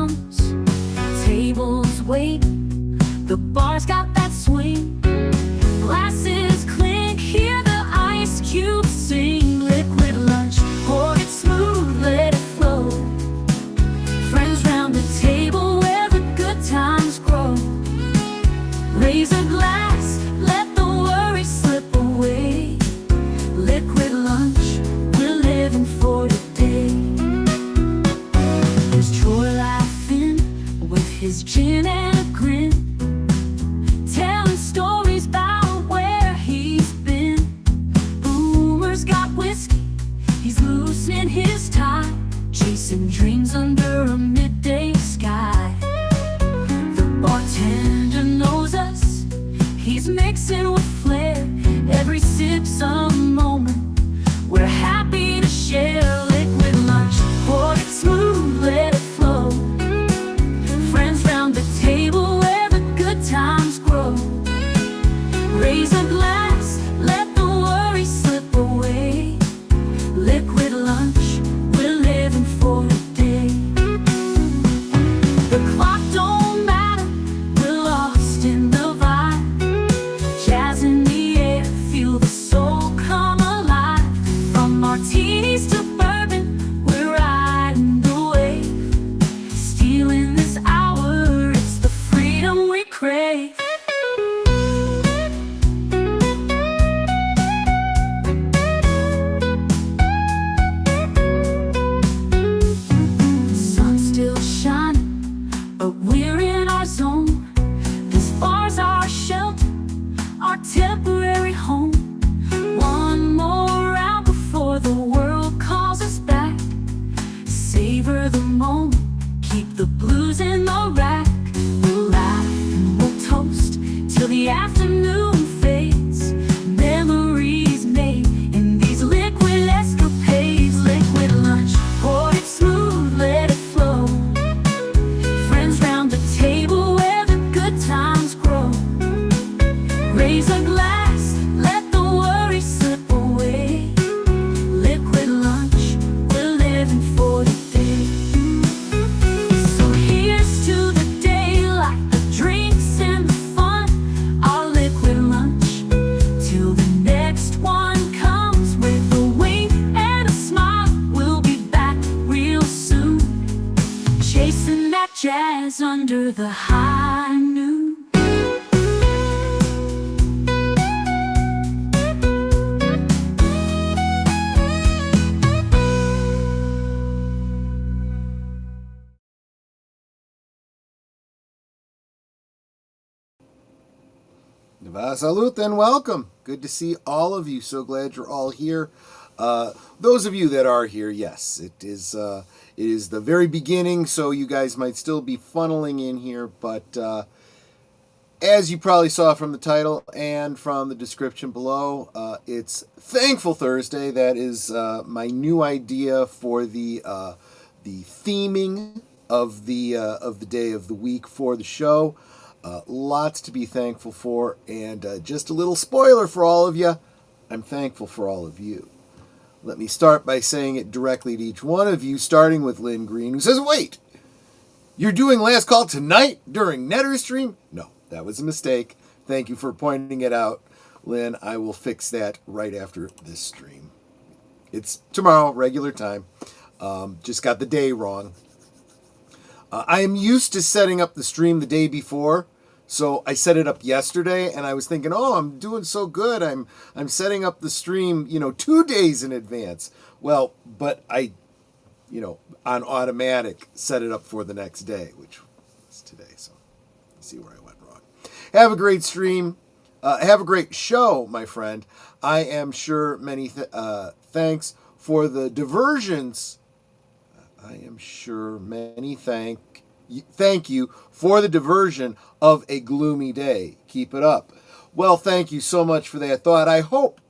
comes, tables wait, the bar's got that swing. Glasses clink, hear the ice cubes sing. Liquid lunch, pour it smooth, let it flow. Friends round the table where the good times grow. Raise a glass, let the worries slip away. Liquid lunch, we're living for today. There's Troy laughing with his gin and a grin, telling stories about where he's been. Boomer's got whiskey, he's loosening his tie, chasing dreams under a midday sky. The bartender knows us, he's mixing with flair. Every sip's a moment we're happy to share. Liquid lunch, pour it smooth, let it flow. Friends round the table where the good times grow. Raise a glass, let the worries slip away. Liquid lunch, we're living for a day. The clock don't matter, we're lost in the vibe. Jazz in the air, feel the soul come alive. From martinis to bourbon, we're riding the wave. Stealing this hour, it's the freedom we crave. Sun's still shining, but we're in our zone. This bar's our shelter, our temporary home. One more round before the world calls us back. Savor the moment, keep the blues in the rack. We'll laugh and we'll toast till the afternoon fades. Memories made in these liquid escapades. Liquid lunch, pour it smooth, let it flow. Friends round the table where the good times grow. Raise a glass, let the worries slip away. Liquid lunch, we're living for today. So here's to the day, like the drinks and the fun. Our liquid lunch, till the next one comes. With a wink and a smile, we'll be back real soon. Chasing that jazz under the high noon. Salute and welcome. Good to see all of you. So glad you're all here. Those of you that are here, yes, it is the very beginning, so you guys might still be funneling in here, but as you probably saw from the title and from the description below, it's Thankful Thursday. That is my new idea for the theming of the day of the week for the show. Lots to be thankful for, and just a little spoiler for all of you, I'm thankful for all of you. Let me start by saying it directly to each one of you, starting with Lynn Green, who says, wait, you're doing Last Call tonight during Netter Stream? No, that was a mistake. Thank you for pointing it out, Lynn. I will fix that right after this stream. It's tomorrow, regular time. Just got the day wrong. I am used to setting up the stream the day before, so I set it up yesterday, and I was thinking, oh, I'm doing so good. I'm setting up the stream, 2 days in advance. Well, but I, on automatic, set it up for the next day, which was today. So let's see where I went wrong. Have a great stream. Have a great show, my friend. I am sure many thanks for the diversions. I am sure many thank you for the diversion of a gloomy day. Keep it up. Well, thank you so much for that thought. I hope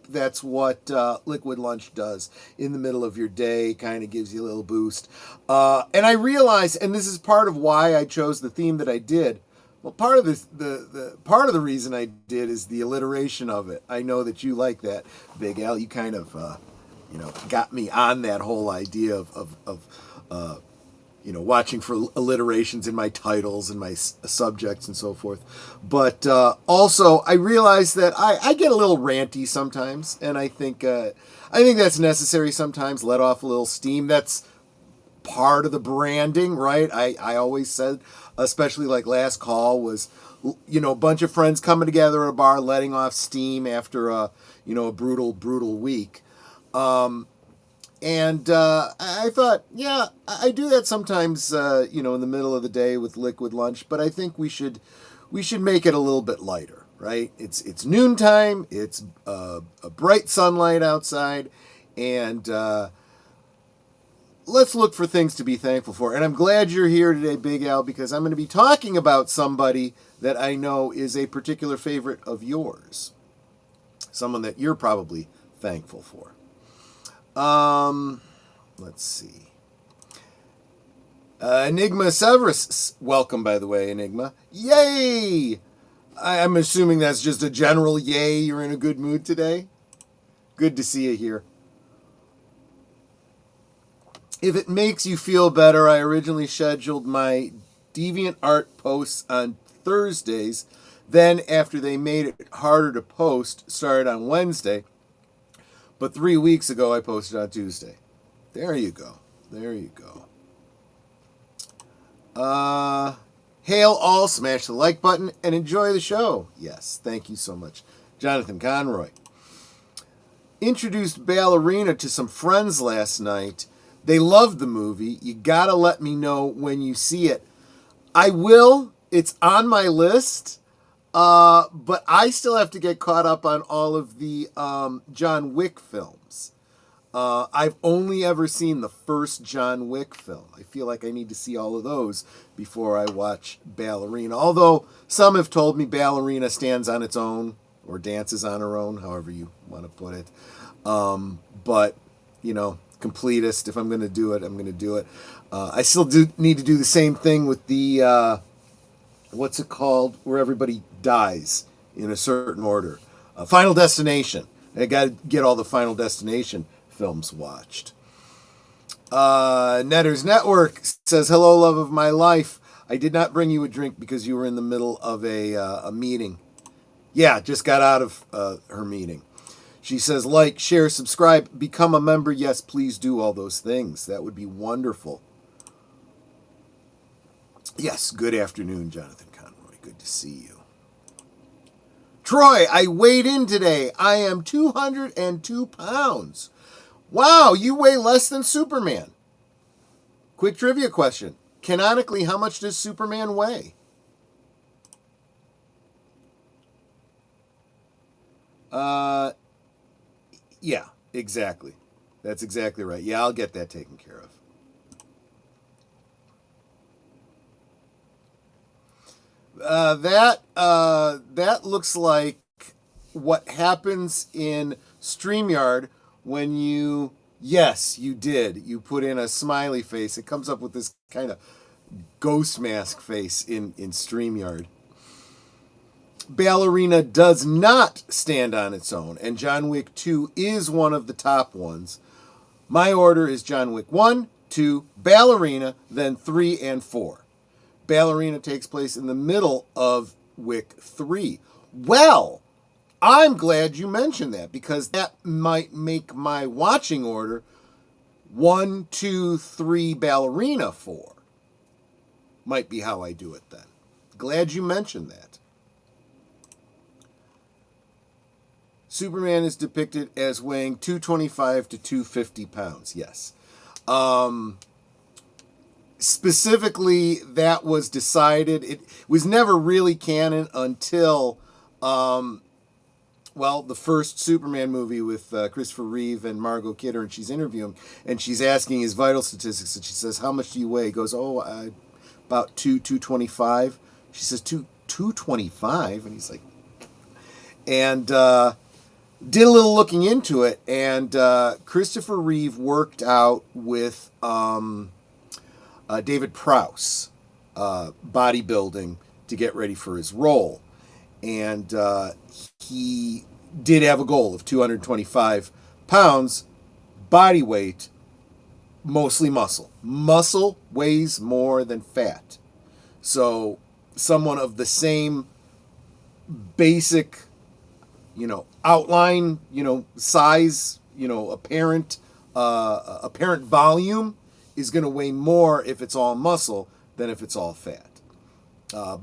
that's what Liquid Lunch does in the middle of your day, kind of gives you a little boost. And I realize, and this is part of why I chose the theme that I did. Well, part of the part of the reason I did is the alliteration of it. I know that you like that, Big Al. You kind of got me on that whole idea of watching for alliterations in my titles and my subjects and so forth. But also, I realize that I get a little ranty sometimes, and I think that's necessary sometimes. Let off a little steam. That's part of the branding, right? I always said, especially like last call was, a bunch of friends coming together at a bar, letting off steam after a brutal week. And I thought, yeah, I do that sometimes, in the middle of the day with liquid lunch. But I think we should make it a little bit lighter, right? It's noontime. It's a bright sunlight outside, and let's look for things to be thankful for. And I'm glad you're here today, Big Al, because I'm going to be talking about somebody that I know is a particular favorite of yours, someone that you're probably thankful for. Let's see. Enigma Severus, welcome, by the way, Enigma. Yay! I'm assuming that's just a general yay. You're in a good mood today. Good to see you here. If it makes you feel better, I originally scheduled my DeviantArt posts on Thursdays. Then, after they made it harder to post, started on Wednesday. But 3 weeks ago, I posted on Tuesday. There you go. Hail all, smash the like button, and enjoy the show. Yes, thank you so much. Jonathan Conroy. Introduced Ballerina to some friends last night. They loved the movie. You gotta let me know when you see it. I will. It's on my list. But I still have to get caught up on all of the John Wick films. I've only ever seen the first John Wick film. I feel like I need to see all of those before I watch Ballerina. Although some have told me Ballerina stands on its own or dances on her own, however you want to put it. But, completist, if I'm going to do it, I'm going to do it. I still do need to do the same thing with the... what's it called, where everybody dies in a certain order? Final Destination. I got to get all the Final Destination films watched. Netters Network says, hello, love of my life. I did not bring you a drink because you were in the middle of a meeting. Yeah, just got out of her meeting. She says, like, share, subscribe, become a member. Yes, please do all those things. That would be wonderful. Yes, good afternoon, Jonathan Conroy. Good to see you. Troy, I weighed in today. I am 202 pounds. Wow, you weigh less than Superman. Quick trivia question. Canonically, how much does Superman weigh? Yeah, exactly. That's exactly right. Yeah, I'll get that taken care of. That looks like what happens in StreamYard when you... Yes, you did. You put in a smiley face. It comes up with this kind of ghost mask face in StreamYard. Ballerina does not stand on its own, and John Wick 2 is one of the top ones. My order is John Wick 1, 2, Ballerina, then 3 and 4. Ballerina takes place in the middle of Wick 3. Well, I'm glad you mentioned that, because that might make my watching order 1, 2, 3, Ballerina 4. Might be how I do it then. Glad you mentioned that. Superman is depicted as weighing 225 to 250 pounds. Yes. Specifically, that was decided. It was never really canon until, the first Superman movie with Christopher Reeve and Margot Kidder, and she's interviewing, and she's asking his vital statistics, and she says, how much do you weigh? He goes, about 225. She says, 225? And he's like, and did a little looking into it, and Christopher Reeve worked out with David Prowse, bodybuilding, to get ready for his role. And he did have a goal of 225 pounds body weight mostly muscle. Muscle weighs more than fat. So someone of the same basic, outline, size, apparent volume is going to weigh more if it's all muscle than if it's all fat.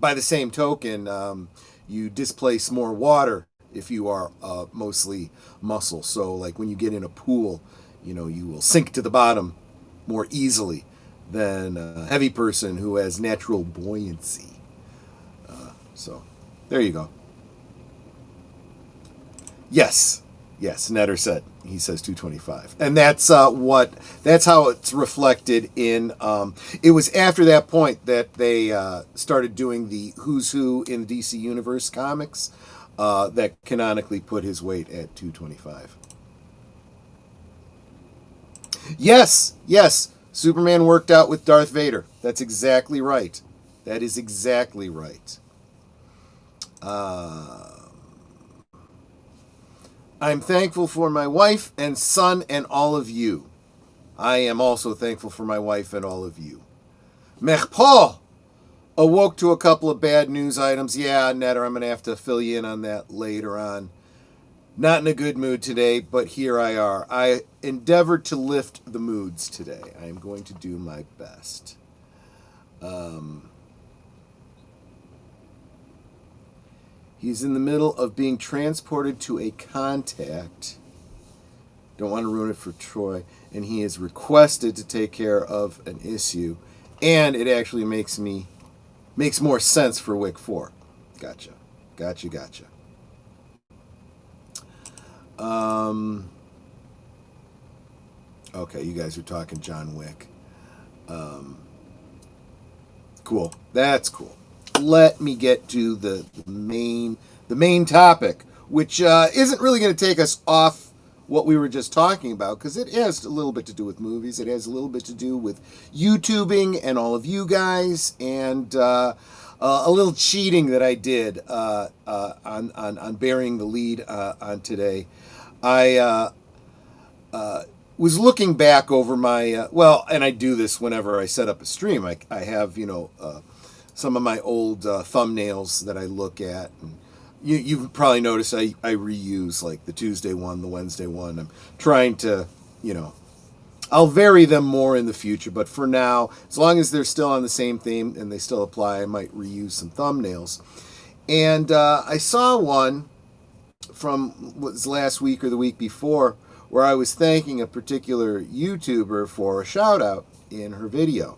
By the same token, you displace more water if you are mostly muscle. So like when you get in a pool, you will sink to the bottom more easily than a heavy person who has natural buoyancy. So there you go. Yes, Netter said. He says 225, and that's how it's reflected in. It was after that point that they started doing the Who's Who in the DC Universe comics that canonically put his weight at 225. Yes, Superman worked out with Darth Vader. That's exactly right. That is exactly right. I'm thankful for my wife and son and all of you. I am also thankful for my wife and all of you. Mech Paul awoke to a couple of bad news items. Yeah, Netter, I'm going to have to fill you in on that later on. Not in a good mood today, but here I are. I endeavored to lift the moods today. I am going to do my best. He's in the middle of being transported to a contact. Don't want to ruin it for Troy. And he is requested to take care of an issue. And it actually makes more sense for Wick 4. Gotcha. Okay, you guys are talking John Wick. Cool. That's cool. Let me get to the main topic, which isn't really going to take us off what we were just talking about, because it has a little bit to do with movies. It has a little bit to do with YouTubing and all of you guys, and a little cheating that I did on burying the lead on today. I was looking back over my and I do this whenever I set up a stream. I have some of my old thumbnails that I look at, and you've probably noticed I reuse like the Tuesday one, the Wednesday one. I'm trying to, I'll vary them more in the future, but for now, as long as they're still on the same theme and they still apply, I might reuse some thumbnails. And I saw one from what was last week or the week before where I was thanking a particular YouTuber for a shout out in her video.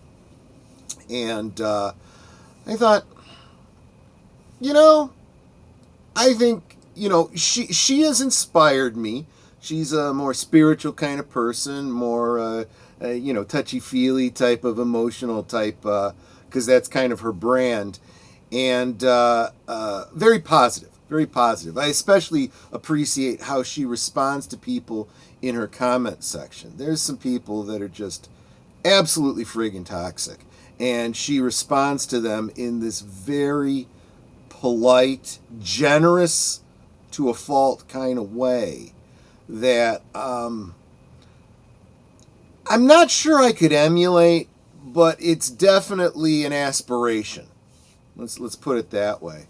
And I thought, I think, she has inspired me. She's a more spiritual kind of person, more, touchy-feely type of emotional type, because that's kind of her brand. And very positive, very positive. I especially appreciate how she responds to people in her comment section. There's some people that are just absolutely friggin' toxic. And she responds to them in this very polite, generous to a fault kind of way that I'm not sure I could emulate, but it's definitely an aspiration. Let's put it that way.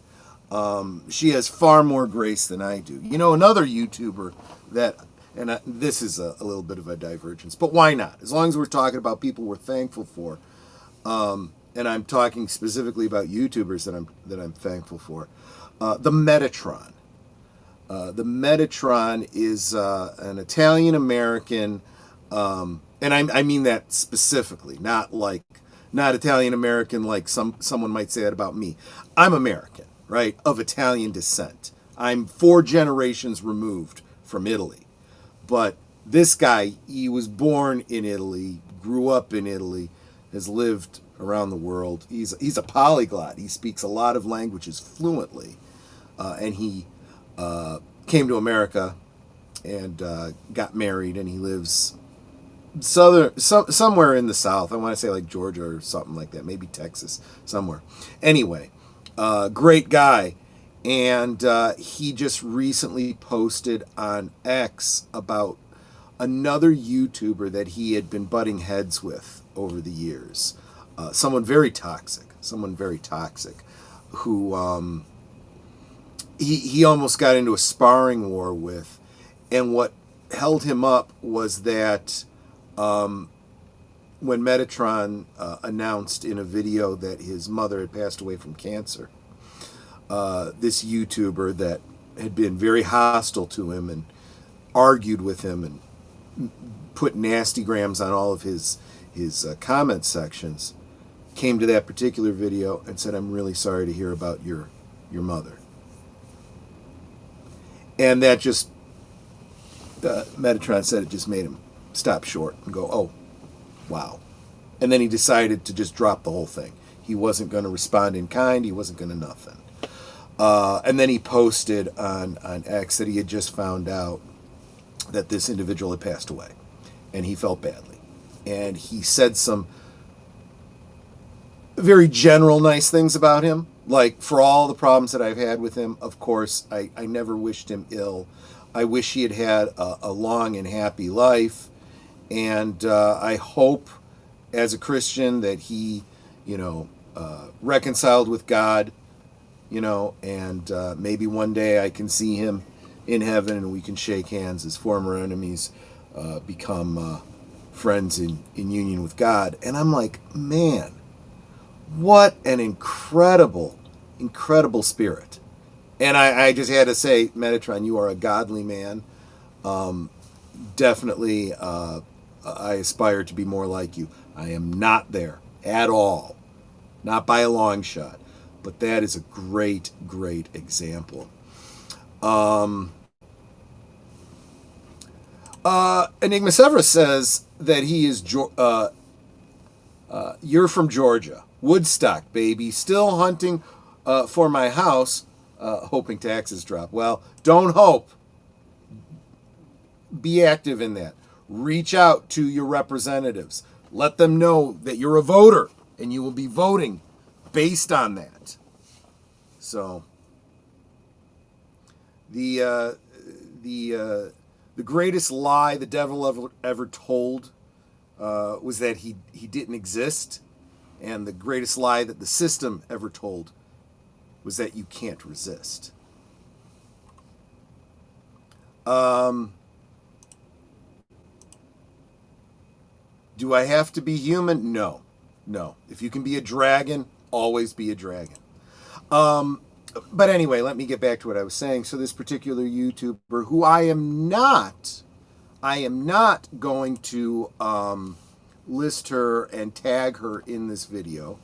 She has far more grace than I do. Another YouTuber that, and this is a little bit of a divergence, but why not? As long as we're talking about people we're thankful for. And I'm talking specifically about YouTubers that I'm thankful for. The Metatron. The Metatron is an Italian American, and I mean that specifically, not Italian American like someone might say that about me. I'm American, right, of Italian descent. I'm 4 generations removed from Italy, but this guy, he was born in Italy, grew up in Italy, has lived around the world. He's a polyglot. He speaks a lot of languages fluently, and he came to America and got married, and he lives somewhere in the South. I want to say like Georgia or something like that, maybe Texas, somewhere. Anyway, great guy, and he just recently posted on X about another YouTuber that he had been butting heads with over the years. Someone very toxic, who he almost got into a sparring war with. And what held him up was that when Metatron announced in a video that his mother had passed away from cancer, this YouTuber that had been very hostile to him and argued with him and put nasty grams on all of his comment sections, came to that particular video and said, "I'm really sorry to hear about your mother." And that just, Metatron said, it just made him stop short and go, "Oh, wow." And then he decided to just drop the whole thing. He wasn't going to respond in kind. He wasn't going to nothing. And then he posted on X that he had just found out that this individual had passed away. And he felt badly. And he said some very general nice things about him. Like, for all the problems that I've had with him, of course, I never wished him ill. I wish he had had a long and happy life. And I hope, as a Christian, that he, reconciled with God, and maybe one day I can see him in heaven and we can shake hands as former enemies become friends in union with God. And I'm like, man, what an incredible spirit. And I just had to say, Metatron, you are a godly man. Definitely, I aspire to be more like you. I am not there at all. Not by a long shot. But that is a great example. Enigma Severus says that he is, you're from Georgia. Woodstock, baby. Still hunting for my house, hoping taxes drop. Well, don't hope. Be active in that. Reach out to your representatives. Let them know that you're a voter and you will be voting based on that. So, the greatest lie the devil ever told was that he didn't exist. And the greatest lie that the system ever told was that you can't resist. Do I have to be human? No. If you can be a dragon, always be a dragon. But anyway, let me get back to what I was saying. So this particular YouTuber, who I am not going to list her and tag her in this video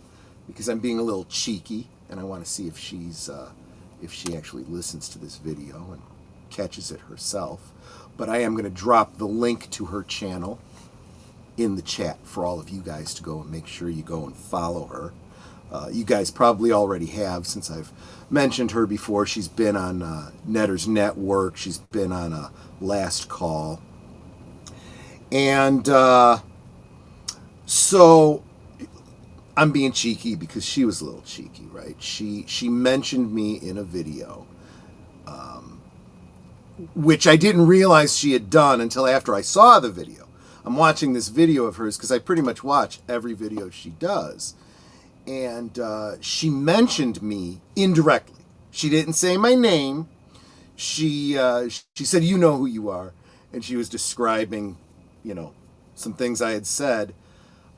because I'm being a little cheeky and I want to see if she actually listens to this video and catches it herself. But I am going to drop the link to her channel in the chat for all of you guys to go and make sure you go and follow her. You guys probably already have, since I've mentioned her before. She's been on Netter's Network. She's been on Last Call. And so I'm being cheeky because she was a little cheeky, right? She mentioned me in a video, which I didn't realize she had done until after I saw the video. I'm watching this video of hers because I pretty much watch every video she does. And she mentioned me indirectly. She didn't say my name. She said, "You know who you are." And she was describing, some things I had said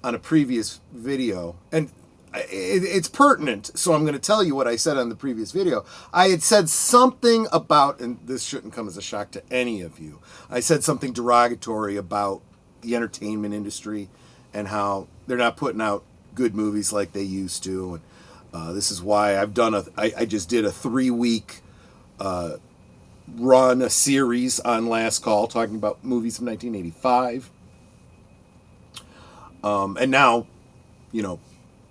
on a previous video. And it's pertinent, so I'm going to tell you what I said on the previous video. I had said something about, and this shouldn't come as a shock to any of you, I said something derogatory about the entertainment industry and how they're not putting out good movies like they used to. And this is why I've done I just did a 3-week run, a series on Last Call, talking about movies from 1985. And now,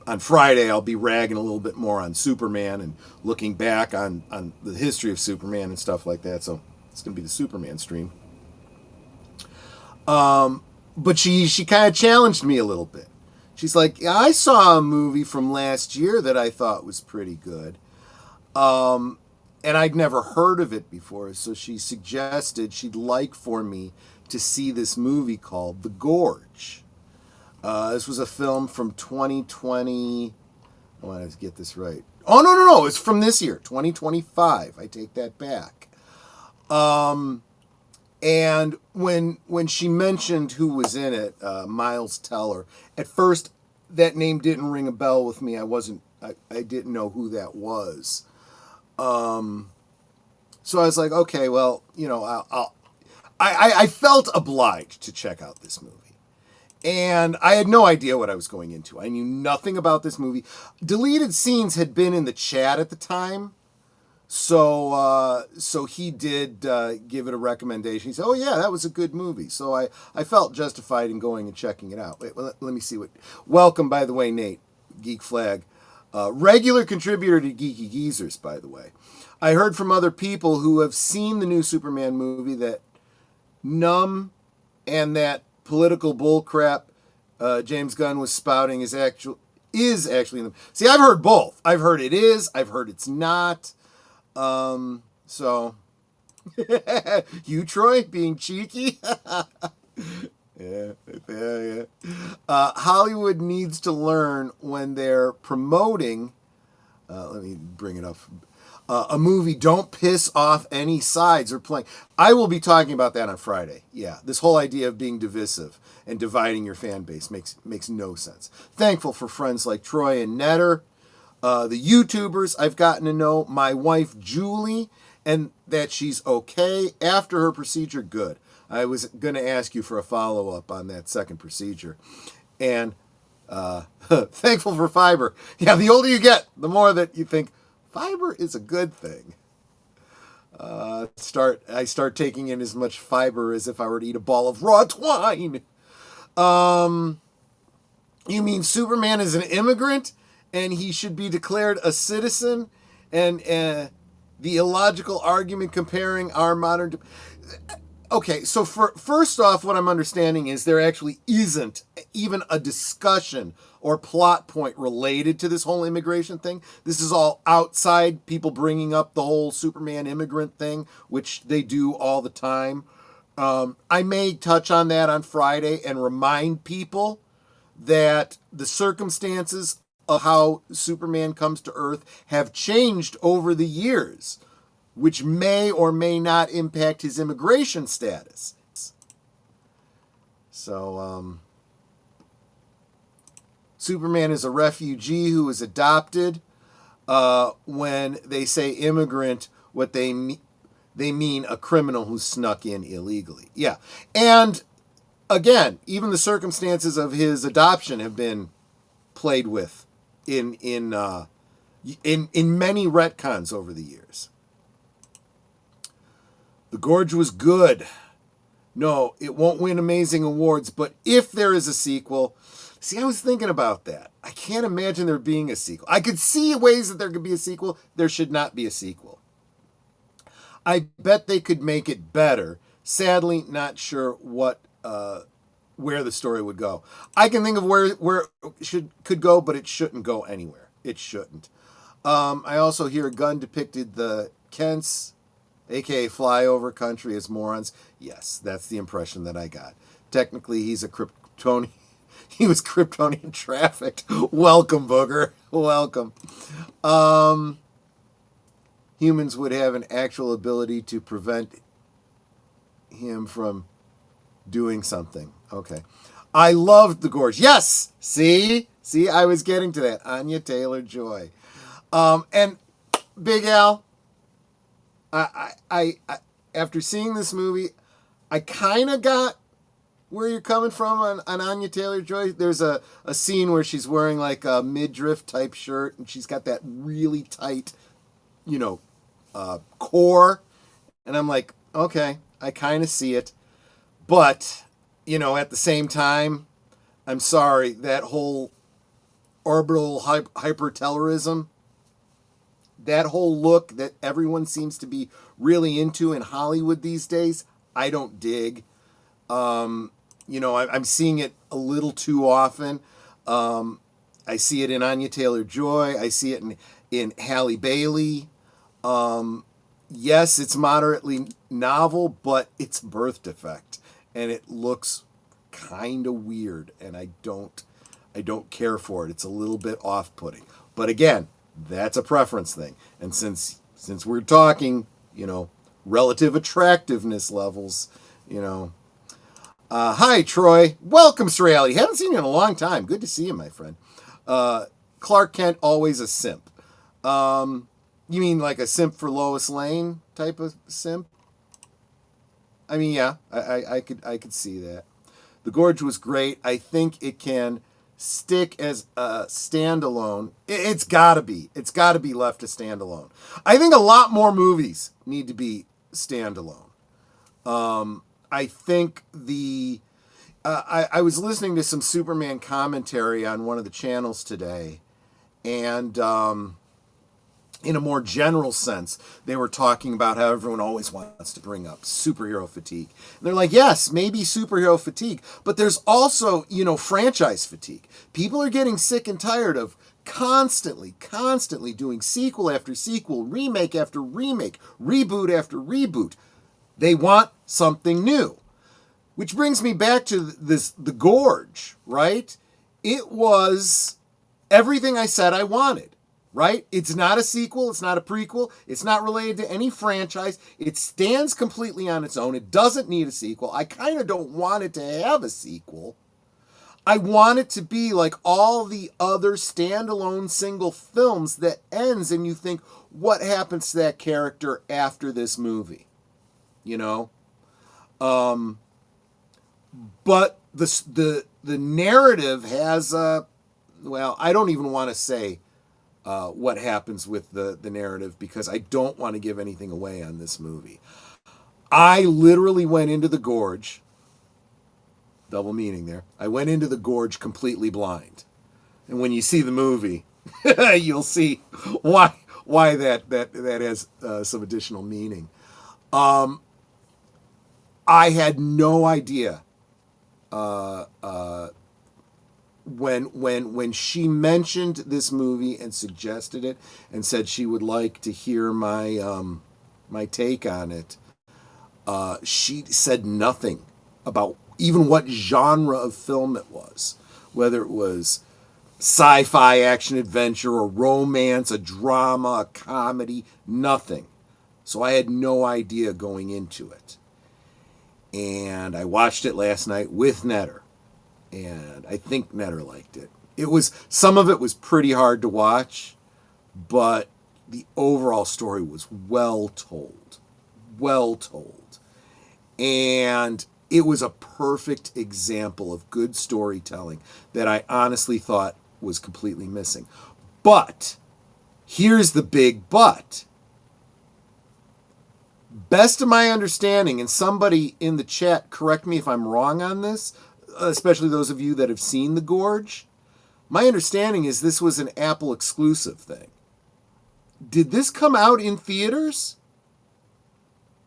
on Friday, I'll be ragging a little bit more on Superman and looking back on the history of Superman and stuff like that. So it's going to be the Superman stream. But she kind of challenged me a little bit. She's like, I saw a movie from last year that I thought was pretty good. And I'd never heard of it before. So she suggested she'd like for me to see this movie called The Gorge. This was a film from 2020. I want to get this right. Oh, no. It's from this year, 2025. I take that back. And when she mentioned who was in it, Miles Teller, at first that name didn't ring a bell with me. I didn't know who that was. So I was like, okay, well, I felt obliged to check out this movie. And I had no idea what I was going into. I knew nothing about this movie. Deleted scenes had been in the chat at the time. So he did give it a recommendation. He said, oh, yeah, that was a good movie. So I felt justified in going and checking it out. Wait, well, let me see what... Welcome, by the way, Nate, Geek Flag. Regular contributor to Geeky Geezers, by the way. I heard from other people who have seen the new Superman movie that Numb and that political bullcrap James Gunn was spouting is actually in the... See, I've heard both. I've heard it is. I've heard it's not. So you, Troy, being cheeky. Yeah. Hollywood needs to learn when they're promoting, let me bring it up, a movie, don't piss off any sides or playing. I will be talking about that on Friday. Yeah, this whole idea of being divisive and dividing your fan base makes no sense. Thankful for friends like Troy and Netter, the YouTubers I've gotten to know, my wife Julie, and that she's okay after her procedure. Good. I was going to ask you for a follow-up on that second procedure. And thankful for fiber. Yeah, the older you get, the more that you think fiber is a good thing. I start taking in as much fiber as if I were to eat a ball of raw twine. You mean Superman is an immigrant and he should be declared a citizen? And the illogical argument comparing our modern... Okay, so first off, what I'm understanding is there actually isn't even a discussion or plot point related to this whole immigration thing. This is all outside people bringing up the whole Superman immigrant thing, which they do all the time. I may touch on that on Friday and remind people that the circumstances of how Superman comes to Earth have changed over the years, which may or may not impact his immigration status. So, Superman is a refugee who was adopted. When they say immigrant, what they mean a criminal who snuck in illegally. Yeah, and again, even the circumstances of his adoption have been played with in many retcons over the years. The Gorge was good. No, it won't win amazing awards, but if there is a sequel... See, I was thinking about that. I can't imagine there being a sequel. I could see ways that there could be a sequel. There should not be a sequel. I bet they could make it better. Sadly, not sure where the story would go. I can think of where it could go, but it shouldn't go anywhere. It shouldn't. I also hear Gunn depicted the Kents, aka flyover country, as morons. Yes, that's the impression that I got. Technically, he's a Kryptonian. He was Kryptonian trafficked. Welcome, Booger. Welcome. Humans would have an actual ability to prevent him from doing something. Okay. I loved The Gorge. Yes! See, I was getting to that. Anya Taylor-Joy. And Big Al, I after seeing this movie, I kind of got where you're coming from on Anya Taylor-Joy. There's a scene where she's wearing like a midriff type shirt and she's got that really tight, core. And I'm like, okay, I kind of see it. But, at the same time, I'm sorry, that whole orbital hypertellerism, that whole look that everyone seems to be really into in Hollywood these days, I don't dig. I'm seeing it a little too often. I see it in Anya Taylor-Joy. I see it in Halle Bailey. Yes, it's moderately novel, but it's birth defect. and it looks kind of weird, and I don't care for it. It's a little bit off-putting. But again, that's a preference thing. And since we're talking, relative attractiveness levels, hi, Troy. Welcome, Straley. Haven't seen you in a long time. Good to see you, my friend. Clark Kent, always a simp. You mean like a simp for Lois Lane type of simp? I mean, yeah, I could see that. The Gorge was great. I think it can stick as a standalone. It's gotta be left as standalone. I think a lot more movies need to be standalone. I think I was listening to some Superman commentary on one of the channels today, and in a more general sense, they were talking about how everyone always wants to bring up superhero fatigue. And they're like, yes, maybe superhero fatigue, but there's also, franchise fatigue. People are getting sick and tired of constantly doing sequel after sequel, remake after remake, reboot after reboot. They want something new. Which brings me back to the Gorge, right? It was everything I said I wanted. Right? It's not a sequel. It's not a prequel. It's not related to any franchise. It stands completely on its own. It doesn't need a sequel. I kind of don't want it to have a sequel. I want it to be like all the other standalone single films that ends and you think, what happens to that character after this movie? But the narrative has I don't even want to say what happens with the narrative because I don't want to give anything away on this movie. I literally went into the Gorge, double meaning there. I went into the Gorge completely blind. And when you see the movie, you'll see why that has some additional meaning. I had no idea when she mentioned this movie and suggested it and said she would like to hear my take on it, she said nothing about even what genre of film it was, whether it was sci-fi, action, adventure, or romance, a drama, a comedy, nothing. So I had no idea going into it. And I watched it last night with Netter. And I think Netter liked it. Some of it was pretty hard to watch, but the overall story was well told. And it was a perfect example of good storytelling that I honestly thought was completely missing. But here's the big but. Best of my understanding, and somebody in the chat correct me if I'm wrong on this, especially those of you that have seen The Gorge, my understanding is this was an Apple exclusive thing. Did this come out in theaters?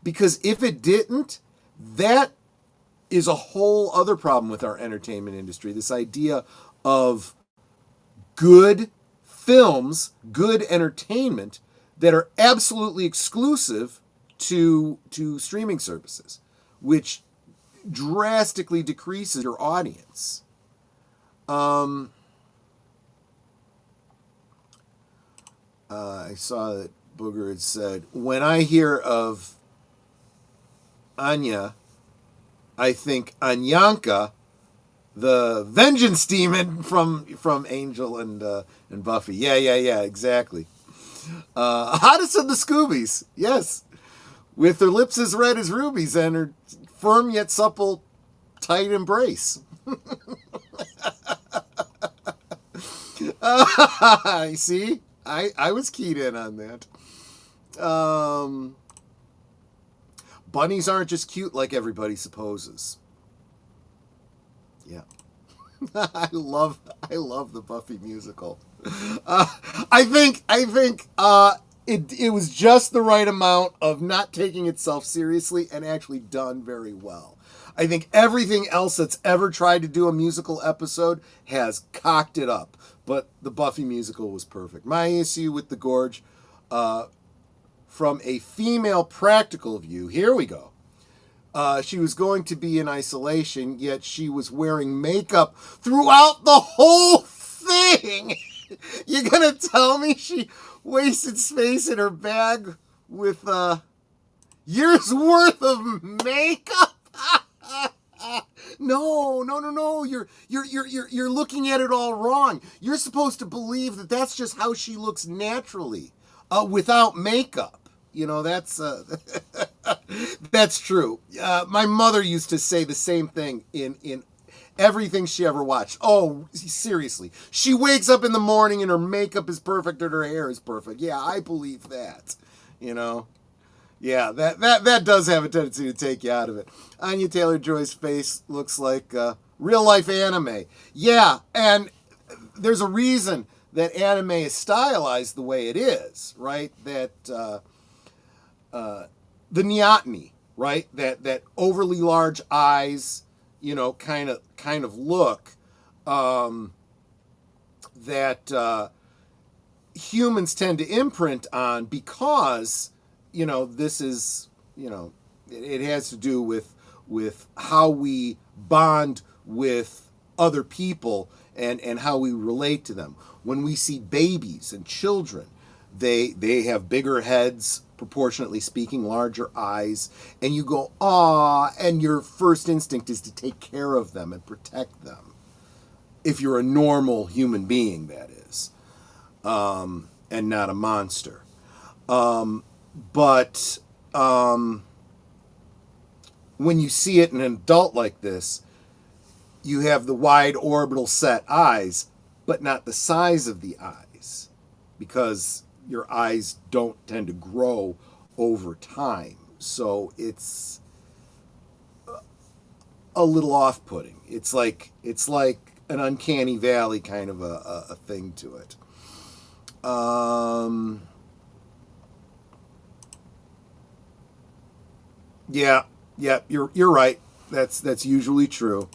Because if it didn't, that is a whole other problem with our entertainment industry. This idea of good films, good entertainment that are absolutely exclusive to streaming services, which drastically decreases your audience. I saw that Booger had said, when I hear of Anya, I think Anyanka, the vengeance demon from Angel and Buffy. Yeah, exactly. Hottest of the Scoobies, yes. With her lips as red as rubies and her firm yet supple, tight embrace. See? I was keyed in on that. Bunnies aren't just cute like everybody supposes. Yeah. I love the Buffy musical. I think it was just the right amount of not taking itself seriously and actually done very well. I think everything else that's ever tried to do a musical episode has cocked it up. But the Buffy musical was perfect. My issue with The Gorge, from a female practical view, here we go. She was going to be in isolation, yet she was wearing makeup throughout the whole thing. You're gonna tell me she wasted space in her bag with years worth of makeup? No, no, no, no. You're looking at it all wrong. You're supposed to believe that that's just how she looks naturally, without makeup. You know, that's that's true. My mother used to say the same thing in everything she ever watched. Oh, seriously. She wakes up in the morning and her makeup is perfect and her hair is perfect. Yeah, I believe that. You know? Yeah, that does have a tendency to take you out of it. Anya Taylor-Joy's face looks like real-life anime. Yeah, and there's a reason that anime is stylized the way it is, right? That the neoteny, right? That overly large eyes, you know, kind of look that humans tend to imprint on because, you know, this is, you know, it has to do with how we bond with other people and how we relate to them. When we see babies and children, they have bigger heads, proportionately speaking, larger eyes, and you go, "Aw," and your first instinct is to take care of them and protect them. If you're a normal human being, that is, and not a monster. But when you see it in an adult like this, you have the wide orbital set eyes, but not the size of the eyes, because your eyes don't tend to grow over time. So it's a little off-putting. It's like an uncanny valley kind of a thing to it. Yeah, you're right. That's usually true.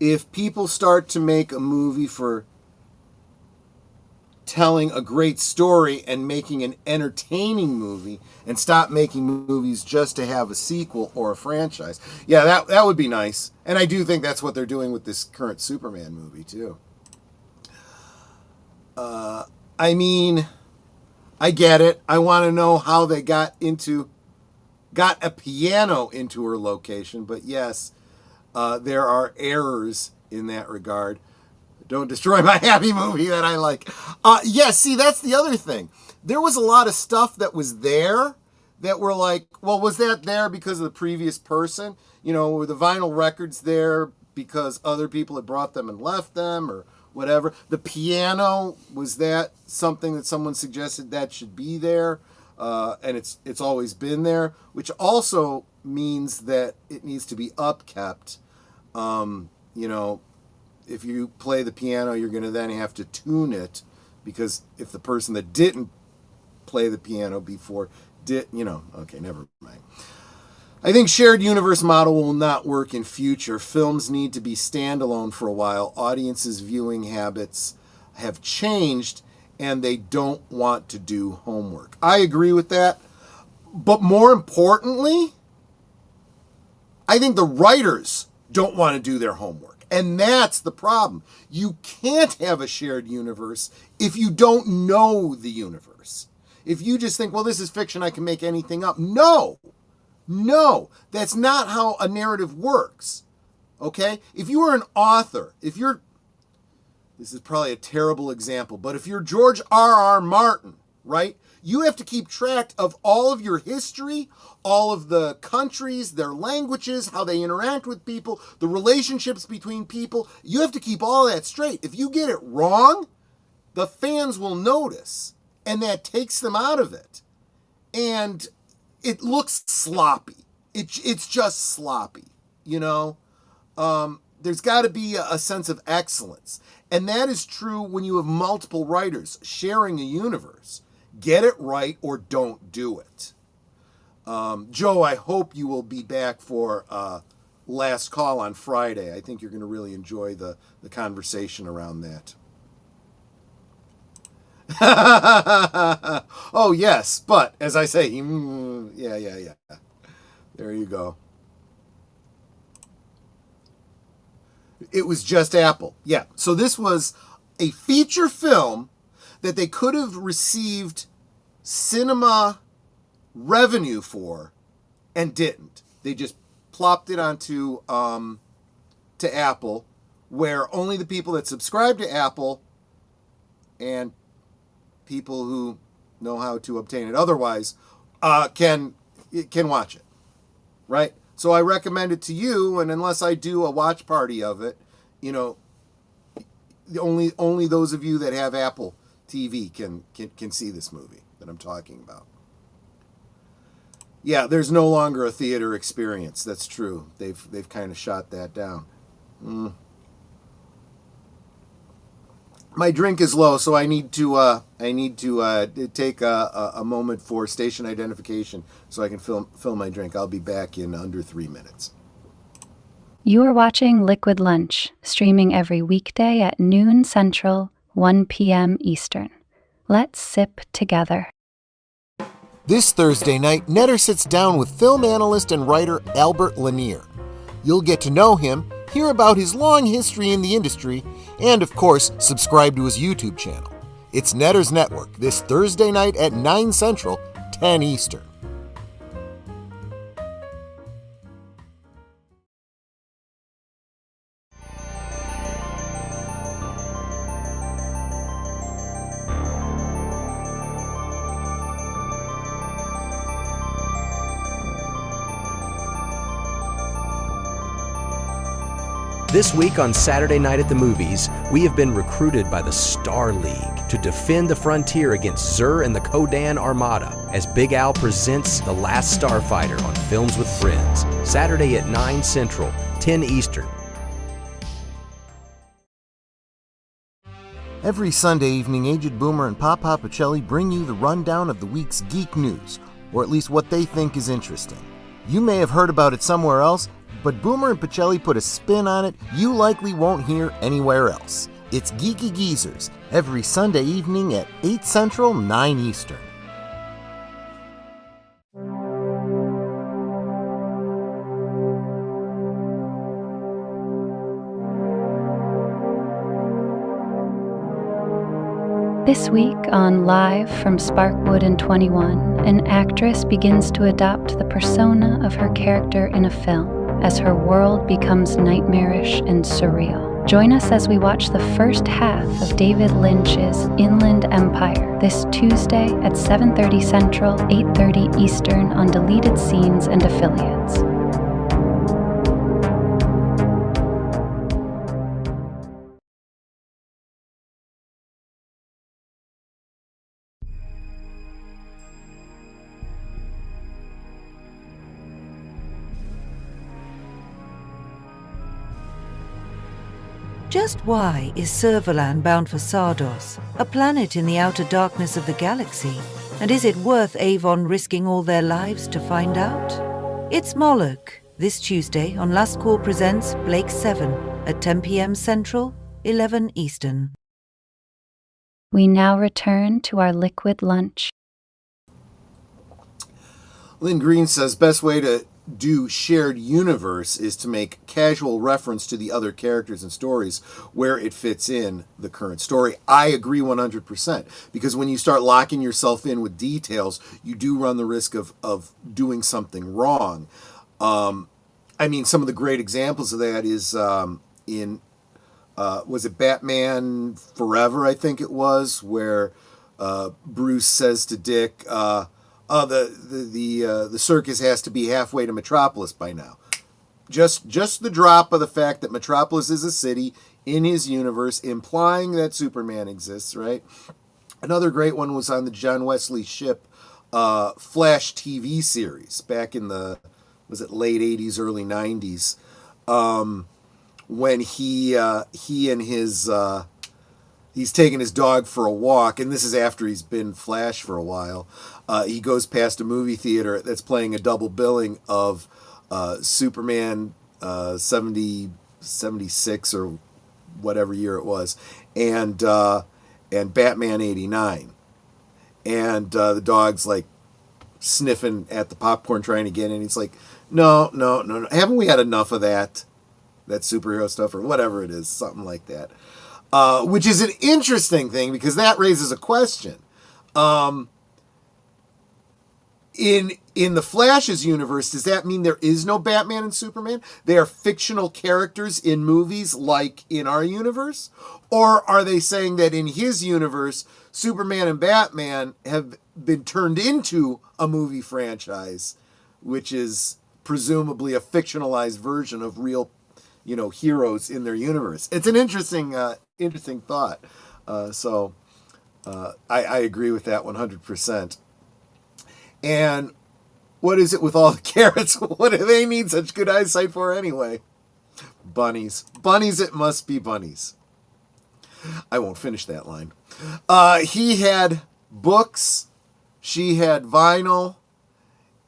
If people start to make a movie for telling a great story and making an entertaining movie and stop making movies just to have a sequel or a franchise, yeah, that would be nice. And I do think that's what they're doing with this current Superman movie too. I mean, I get it. I want to know how they got a piano into her location, but yes, there are errors in that regard. Don't destroy my happy movie that I like. See, that's the other thing. There was a lot of stuff that was there that were like, well, was that there because of the previous person? You know, were the vinyl records there because other people had brought them and left them or whatever? The piano, was that something that someone suggested that should be there? And it's always been there, which also means that it needs to be upkept. You know, if you play the piano, you're going to then have to tune it, because if the person that didn't play the piano before did, you know, okay, never mind. I think shared universe model will not work in future. Films need to be standalone for a while. Audiences' viewing habits have changed and they don't want to do homework. I agree with that. But more importantly, I think the writers don't want to do their homework. And that's the problem. You can't have a shared universe if you don't know the universe. If you just think, well, this is fiction, I can make anything up. No, that's not how a narrative works. Okay? If you are an author, this is probably a terrible example, but if you're George R.R. Martin, right? You have to keep track of all of your history, all of the countries, their languages, how they interact with people, the relationships between people. You have to keep all that straight. If you get it wrong, the fans will notice, and that takes them out of it. And it looks sloppy. It's just sloppy, you know? There's got to be a sense of excellence. And that is true when you have multiple writers sharing a universe. Get it right or don't do it. Joe, I hope you will be back for Last Call on Friday. I think you're going to really enjoy the conversation around that. Oh, yes, but as I say, yeah. There you go. It was just Apple. Yeah. So this was a feature film that they could have received cinema revenue for and didn't. They just plopped it onto to Apple, where only the people that subscribe to Apple and people who know how to obtain it otherwise can watch it, right? So I recommend it to you, and unless I do a watch party of it, you know, only those of you that have Apple TV can see this movie that I'm talking about. Yeah, there's no longer a theater experience. That's true. They've kind of shot that down. My drink is low, so I need to take a moment for station identification so I can fill my drink. I'll be back in under 3 minutes. You are watching Liquid Lunch, streaming every weekday at noon Central, 1 p.m. Eastern. Let's sip together. This Thursday night, Netter sits down with film analyst and writer Albert Lanier. You'll get to know him, hear about his long history in the industry, and of course, subscribe to his YouTube channel. It's Netter's Network, this Thursday night at 9 Central, 10 Eastern. This week on Saturday Night at the Movies, we have been recruited by the Star League to defend the frontier against Zur and the Kodan Armada as Big Al presents The Last Starfighter on Films with Friends, Saturday at 9 Central, 10 Eastern. Every Sunday evening, Aged Boomer and Papa Pacelli bring you the rundown of the week's geek news, or at least what they think is interesting. You may have heard about it somewhere else, but Boomer and Pacelli put a spin on it you likely won't hear anywhere else. It's Geeky Geezers, every Sunday evening at 8 Central, 9 Eastern. This week on Live from Sparkwood and 21, an actress begins to adopt the persona of her character in a film as her world becomes nightmarish and surreal. Join us as we watch the first half of David Lynch's Inland Empire this Tuesday at 7:30 Central, 8:30 Eastern on Deleted Scenes and Affiliates. Just why is Servalan bound for Sardos, a planet in the outer darkness of the galaxy? And is it worth Avon risking all their lives to find out? It's Moloch, this Tuesday on Last Call Presents Blake 7 at 10 p.m. Central, 11 Eastern. We now return to our liquid lunch. Lynn Green says best way to do shared universe is to make casual reference to the other characters and stories where it fits in the current story. I agree 100%, because when you start locking yourself in with details, you do run the risk of doing something wrong. I mean, some of the great examples of that is was it Batman Forever, I think it was, where Bruce says to Dick, the circus has to be halfway to Metropolis by now. Just the drop of the fact that Metropolis is a city in his universe, implying that Superman exists, right? Another great one was on the John Wesley Shipp Flash TV series back in the, was it late 80s, early 90s, when he and his... he's taking his dog for a walk, and this is after he's been Flash for a while. He goes past a movie theater that's playing a double billing of Superman 76 or whatever year it was, and Batman 89. And the dog's like sniffing at the popcorn trying to get in. He's like, No. Haven't we had enough of that? That superhero stuff or whatever it is, something like that. Which is an interesting thing because that raises a question. In the Flash's universe, does that mean there is no Batman and Superman? They are fictional characters in movies like in our universe? Or are they saying that in his universe, Superman and Batman have been turned into a movie franchise, which is presumably a fictionalized version of real, heroes in their universe? It's an interesting thought. So I agree with that 100%. And what is it with all the carrots? What do they need such good eyesight for anyway? Bunnies. Bunnies, it must be bunnies. I won't finish that line. He had books, she had vinyl,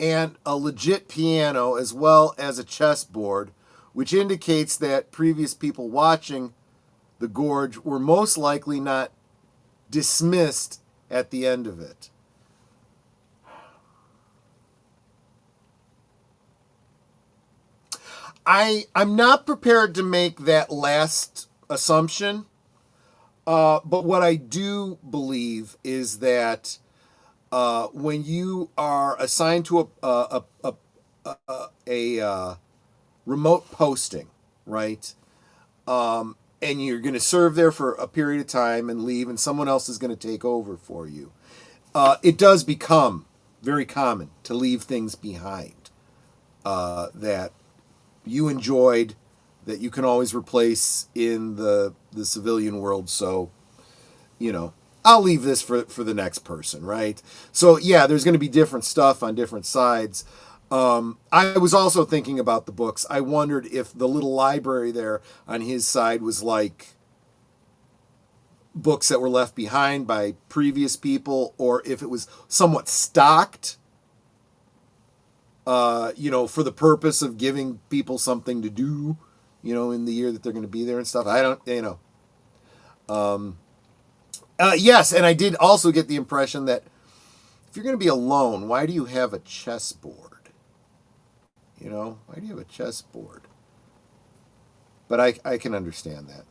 and a legit piano, as well as a chessboard, which indicates that previous people watching The Gorge were most likely not dismissed at the end of it. I'm not prepared to make that last assumption, but what I do believe is that when you are assigned to a remote posting, right, and you're going to serve there for a period of time and leave, and someone else is going to take over for you, it does become very common to leave things behind that you enjoyed, that you can always replace in the civilian world. So, I'll leave this for the next person, right? So yeah, there's going to be different stuff on different sides. I was also thinking about the books. I wondered if the little library there on his side was like books that were left behind by previous people, or if it was somewhat stocked, for the purpose of giving people something to do, in the year that they're going to be there and stuff. I don't, yes, and I did also get the impression that if you're going to be alone, why do you have a chessboard? Why do you have a chessboard? But I can understand that.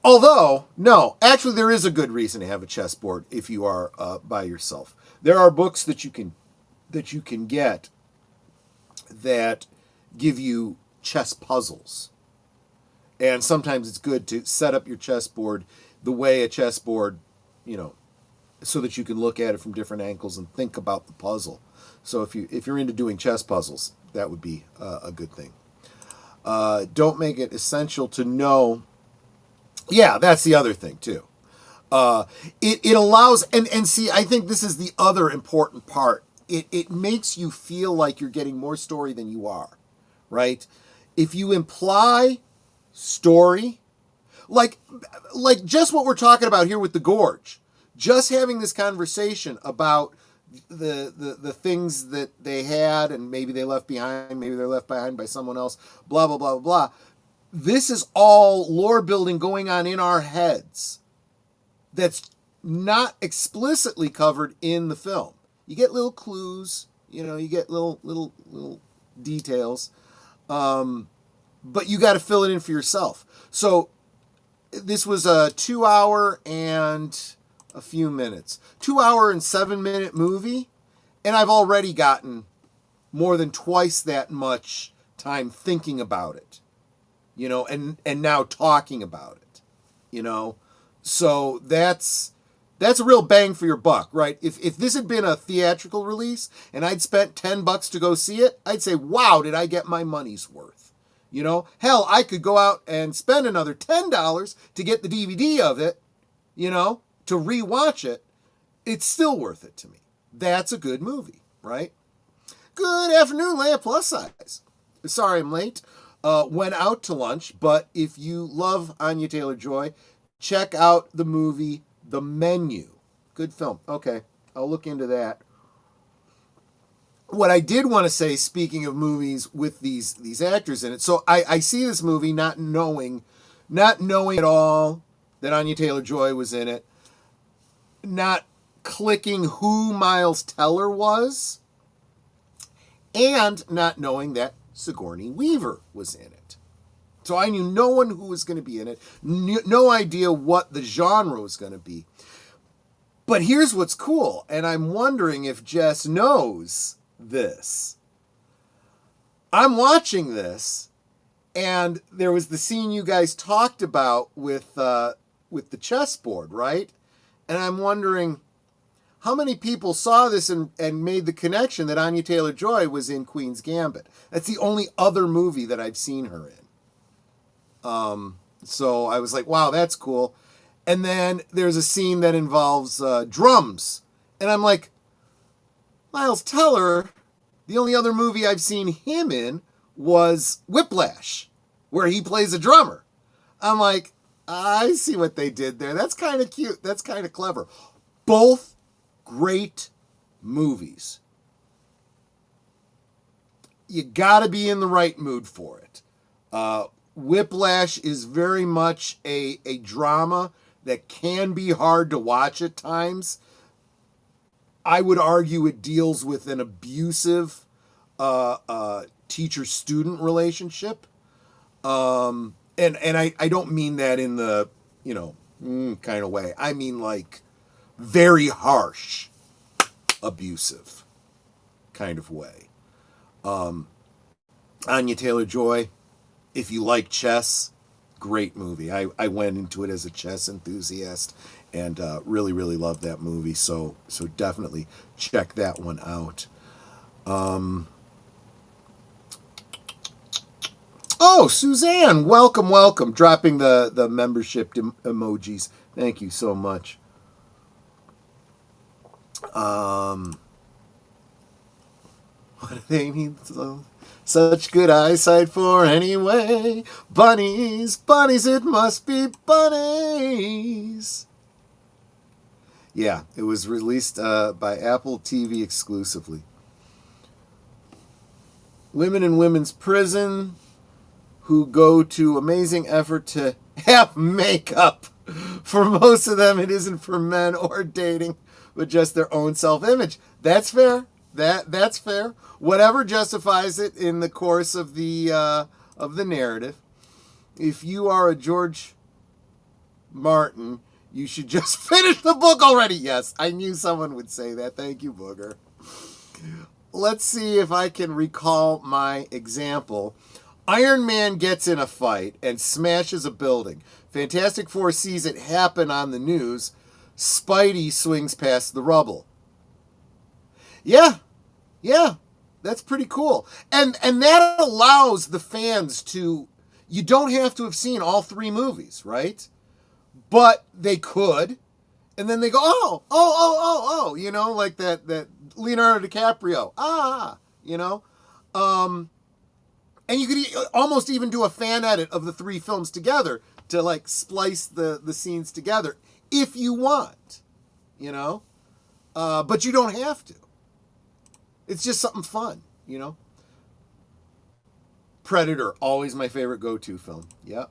Although, no, actually there is a good reason to have a chessboard if you are by yourself. There are books that you can get that give you chess puzzles. And sometimes it's good to set up your chessboard the way a chessboard, so that you can look at it from different angles and think about the puzzle. So if you're into doing chess puzzles, that would be a good thing. Don't make it essential to know. Yeah, that's the other thing too. It allows, and see, I think this is the other important part. It makes you feel like you're getting more story than you are, right? If you imply story, like just what we're talking about here with the Gorge, just having this conversation about the things that they had and maybe they left behind, maybe they're left behind by someone else, blah, blah, blah, blah. This is all lore building going on in our heads that's not explicitly covered in the film. You get little clues, you get little details, but you got to fill it in for yourself. So this was a 2 hour and a few minutes, 2 hour and 7 minute movie, and I've already gotten more than twice that much time thinking about it, and now talking about it, so that's a real bang for your buck, right? If this had been a theatrical release and I'd spent $10 to go see it, I'd say, wow, did I get my money's worth? Hell, I could go out and spend another $10 to get the DVD of it, to rewatch it. It's still worth it to me. That's a good movie, right? Good afternoon, Leia Plus Size. Sorry I'm late. Went out to lunch, but if you love Anya Taylor-Joy, check out the movie The Menu. Good film. Okay, I'll look into that. What I did want to say, speaking of movies with these actors in it, so I see this movie not knowing at all that Anya Taylor-Joy was in it, not clicking who Miles Teller was, and not knowing that Sigourney Weaver was in it. So I knew no one who was going to be in it, no idea what the genre was going to be. But here's what's cool, and I'm wondering if Jess knows this. I'm watching this, and there was the scene you guys talked about with the chessboard, right? And I'm wondering how many people saw this and made the connection that Anya Taylor-Joy was in Queen's Gambit. That's the only other movie that I've seen her in. So I was like, wow, that's cool. And then there's a scene that involves drums. And I'm like, Miles Teller, the only other movie I've seen him in was Whiplash, where he plays a drummer. I'm like, I see what they did there. That's kind of cute. That's kind of clever. Both great movies. You got to be in the right mood for it. Whiplash is very much a drama that can be hard to watch at times. I would argue it deals with an abusive teacher-student relationship. And I don't mean that in the, kind of way. I mean like very harsh, abusive kind of way. Anya Taylor-Joy, if you like chess, great movie. I went into it as a chess enthusiast and really, really loved that movie. So definitely check that one out. Oh, Suzanne, welcome. Dropping the membership emojis. Thank you so much. What do they need such good eyesight for anyway? Bunnies, it must be bunnies. Yeah, it was released by Apple TV exclusively. Women in women's prison who go to amazing effort to have makeup. For most of them, it isn't for men or dating, but just their own self-image. That's fair. That's fair. Whatever justifies it in the course of the narrative. If you are a George Martin, you should just finish the book already. Yes, I knew someone would say that. Thank you, Booger. Let's see if I can recall my example. Iron Man gets in a fight and smashes a building. Fantastic Four sees it happen on the news. Spidey swings past the rubble. Yeah, that's pretty cool. And that allows the fans to, you don't have to have seen all three movies, right? But they could, and then they go, oh, like that Leonardo DiCaprio, and you could almost even do a fan edit of the three films together to like splice the scenes together if you want, but you don't have to. It's just something fun, Predator, always my favorite go-to film. Yep.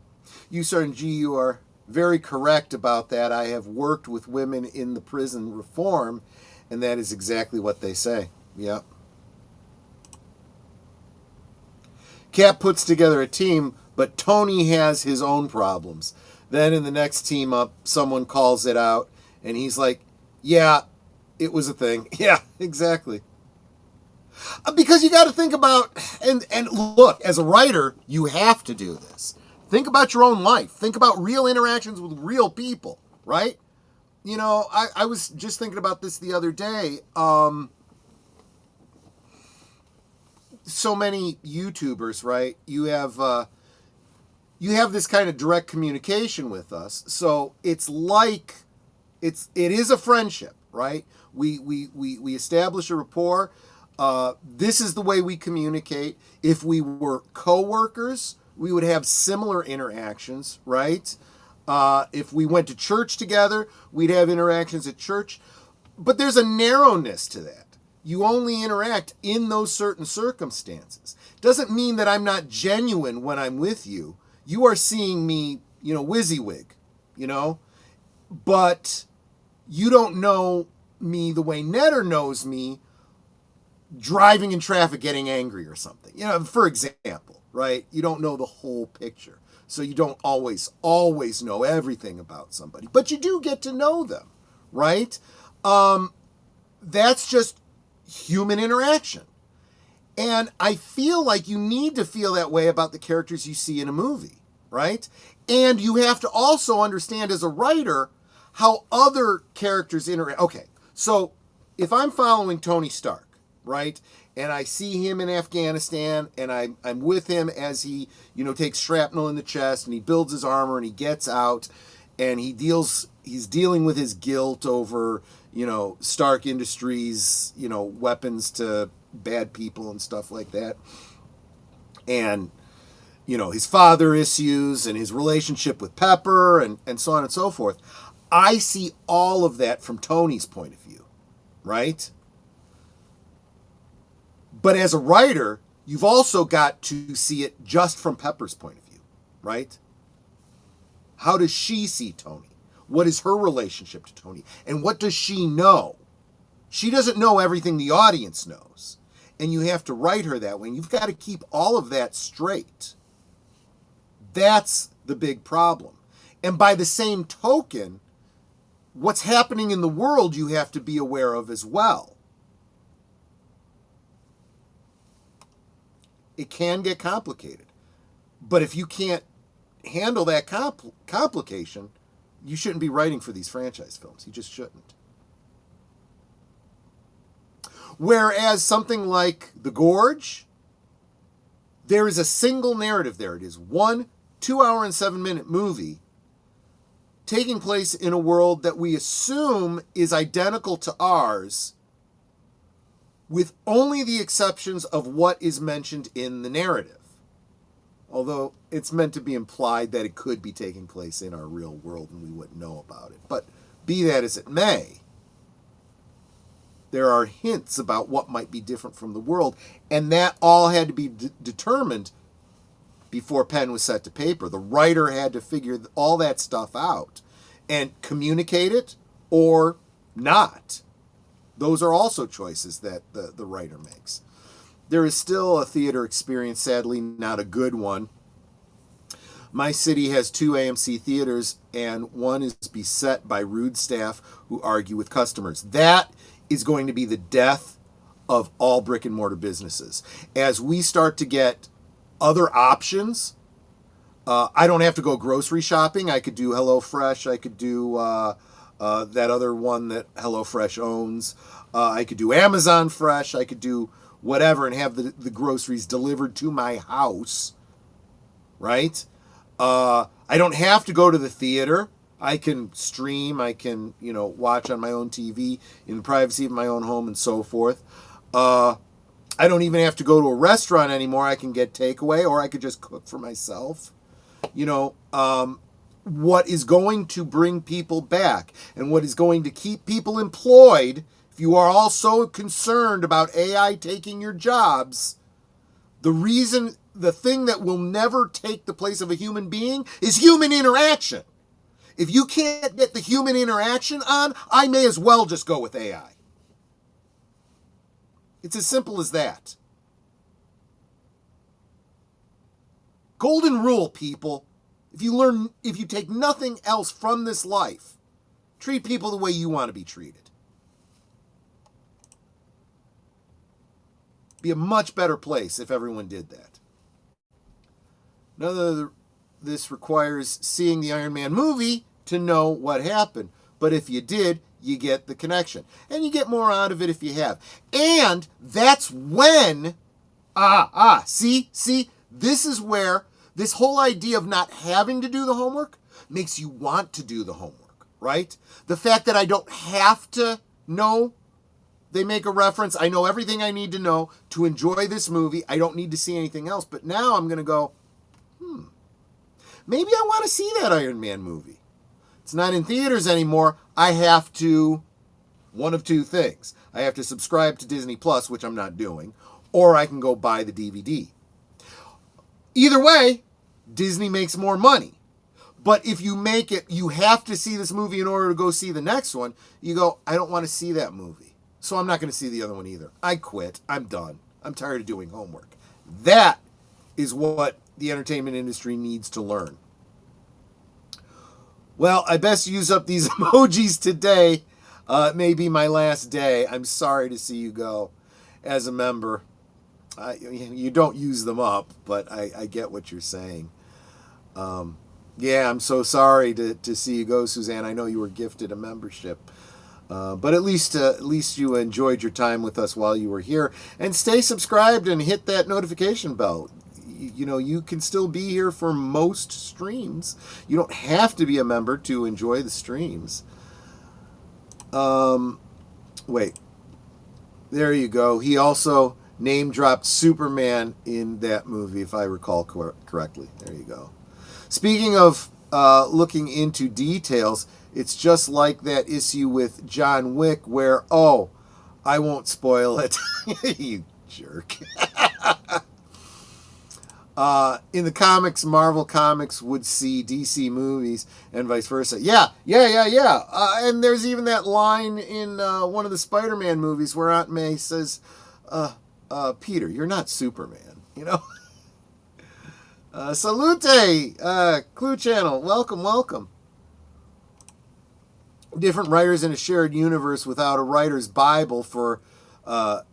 ussarn, you are very correct about that. I have worked with women in the prison reform, and that is exactly what they say. Yep. Cap puts together a team, but Tony has his own problems. Then in the next team up, someone calls it out, and he's like, yeah, it was a thing. Yeah, exactly. Because you got to think about, and look, as a writer, you have to do this. Think about your own life. Think about real interactions with real people, right? I was just thinking about this the other day. So many YouTubers, right? You have this kind of direct communication with us. So it's like, it is a friendship, right? We establish a rapport. This is the way we communicate. If we were co-workers, we would have similar interactions, right? If we went to church together, we'd have interactions at church. But there's a narrowness to that. You only interact in those certain circumstances. Doesn't mean that I'm not genuine when I'm with you. You are seeing me, WYSIWYG, but you don't know me the way Netter knows me driving in traffic getting angry or something. You know, for example, right? You don't know the whole picture. So you don't always know everything about somebody. But you do get to know them, right? That's just human interaction. And I feel like you need to feel that way about the characters you see in a movie, right? And you have to also understand as a writer how other characters interact. Okay, so if I'm following Tony Stark, right, and I see him in Afghanistan, and I'm with him as he, you know, takes shrapnel in the chest, and he builds his armor, and he gets out, and he's dealing with his guilt over, you know, Stark Industries, you know, weapons to bad people and stuff like that. And, you know, his father issues and his relationship with Pepper and so on and so forth. I see all of that from Tony's point of view, right? But as a writer, you've also got to see it just from Pepper's point of view, right? How does she see Tony? What is her relationship to Tony? And what does she know? She doesn't know everything the audience knows. And you have to write her that way. And you've got to keep all of that straight. That's the big problem. And by the same token, what's happening in the world you have to be aware of as well. It can get complicated. But if you can't handle that complication, you shouldn't be writing for these franchise films. You just shouldn't. Whereas something like The Gorge, there is a single narrative there. It is one 2-hour and 7-minute movie taking place in a world that we assume is identical to ours, with only the exceptions of what is mentioned in the narrative. Although it's meant to be implied that it could be taking place in our real world and we wouldn't know about it. But be that as it may, there are hints about what might be different from the world, and that all had to be determined before pen was set to paper. The writer had to figure all that stuff out and communicate it or not. Those are also choices that the writer makes. There is still a theater experience, sadly not a good one. My city has 2 AMC theaters, and one is beset by rude staff who argue with customers. That is going to be the death of all brick and mortar businesses. As we start to get other options, I don't have to go grocery shopping. I could do HelloFresh. I could do that other one that HelloFresh owns. I could do Amazon Fresh. I could do whatever and have the groceries delivered to my house, right? I don't have to go to the theater. I can stream, I can, you know, watch on my own TV in the privacy of my own home and so forth. I don't even have to go to a restaurant anymore. I can get takeaway, or I could just cook for myself. You know, what is going to bring people back and what is going to keep people employed, if you are all so concerned about AI taking your jobs, the thing that will never take the place of a human being is human interaction. If you can't get the human interaction on, I may as well just go with AI. It's as simple as that. Golden rule, people. If you take nothing else from this life, treat people the way you want to be treated. Be a much better place if everyone did that. This requires seeing the Iron Man movie to know what happened. But if you did, you get the connection. And you get more out of it if you have. And that's when, see, this is where this whole idea of not having to do the homework makes you want to do the homework, right? The fact that I don't have to know, they make a reference, I know everything I need to know to enjoy this movie. I don't need to see anything else. But now I'm going to go, maybe I want to see that Iron Man movie. It's not in theaters anymore. I have to, one of two things. I have to subscribe to Disney Plus, which I'm not doing, or I can go buy the DVD. Either way, Disney makes more money. But if you make it, you have to see this movie in order to go see the next one, you go, I don't want to see that movie. So I'm not going to see the other one either. I quit. I'm done. I'm tired of doing homework. That is what the entertainment industry needs to learn. Well, I best use up these emojis today. It may be my last day. I'm sorry to see you go as a member. You don't use them up, but I get what you're saying. Yeah, I'm so sorry to see you go, Suzanne. I know you were gifted a membership. But at least you enjoyed your time with us while you were here. And stay subscribed and hit that notification bell. You know, you can still be here for most streams. You don't have to be a member to enjoy the streams. Wait. There you go. He also name-dropped Superman in that movie, if I recall correctly. There you go. Speaking of looking into details, it's just like that issue with John Wick where, oh, I won't spoil it. You jerk. In the comics, Marvel Comics would see DC movies and vice versa. Yeah. And there's even that line in one of the Spider-Man movies where Aunt May says, Peter, you're not Superman, you know? Salute, Clue Channel, welcome. Different writers in a shared universe without a writer's Bible for